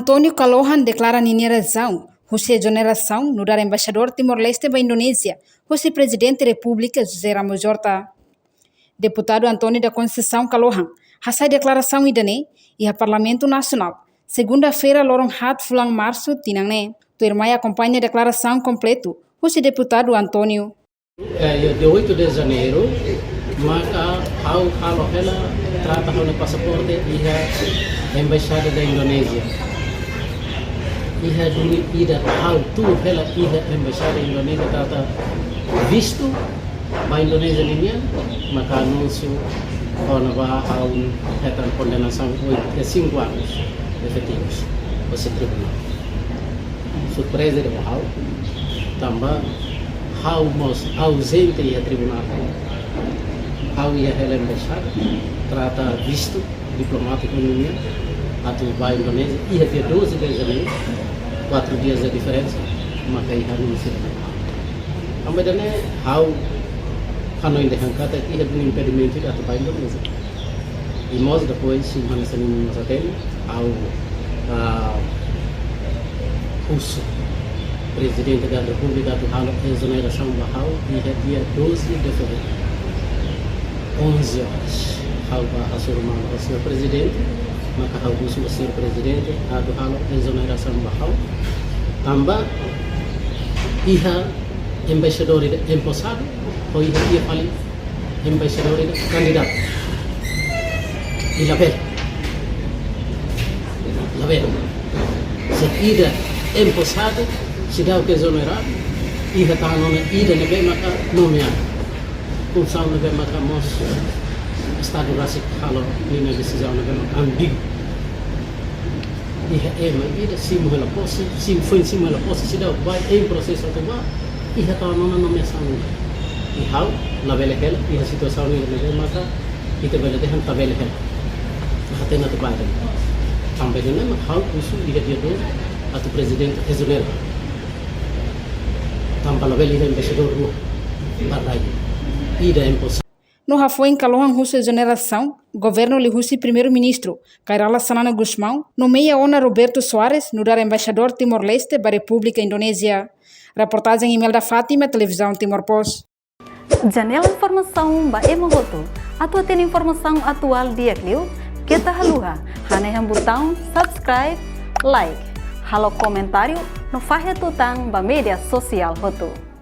Antônio Kalohan declara mineração, José exoneração no dar embaixador Timor-Leste para a Indonésia, José presidente da República José Ramos Horta. Deputado Antônio da Conceição Kalohan, hasil declaração idane e a Parlamento Nacional. Segunda-feira, lorong hat fulang março, tinangne. Tu irmã acompanha a declaração completo, José deputado Antônio. De 8 de janeiro, maka kalau ela trata o passaporte e a embaixada da Indonésia. Ida hal tu ela a embaixada da Indonésia trata visto para a Indonésia linha, maka anúncio quando vai hal retan condenação de 5 anos efetivos para o tribunal. Surpresa de hal, também hal mos ausente e tribunal. Hal ia ela embaixada trata visto diplomático linha atau vai Indonésia ia dia 12 de janeiro, 4 dias de diferença, maka ia anúncio. Kemudian hal Hanoi dehangkata ia um impedimento de atuar Indonésia. E nós depois se manifestamos nós até ao russo presidente da República do Halo exoneração bahau dia 12 de fevereiro 11 horas hal asurman o senhor presidente maka hal russo o senhor presidente do Halo exoneração bahau tambah iha embaixador empossado ou ia paling embaixador candidato e label se ida empossado se dá o que exonerado ia tanona ida nebe maka nomeado função nebe maka mos estado rasik kalau ini decisão nebe maka ambíguo ida sim ela posse sim foi em cima ela posse se dá vai em processo atual ia tanona nomeação e hal label aquela e a situação nebe maka kita boleh dehan tabel aquela hatena tu badan sampai dengan hal usul dia tu atau presidente exonera tanpa label ele embaixador partai ida impossível. No foi em Kalohan Russo exoneração, governo lhe Russi primeiro-ministro, Kairala Sanana Gusmão, nomeia Ona Roberto Soares no dar embaixador Timor-Leste para a República Indonésia. Reportagem em Imelda Fátima, televisão Timor Post. Janela informação ba emohoto. Atua tem informação atual dia Clio, kita haluha, haneham botão subscribe, like, halo comentário no fahe tutang ba media sosial hoto.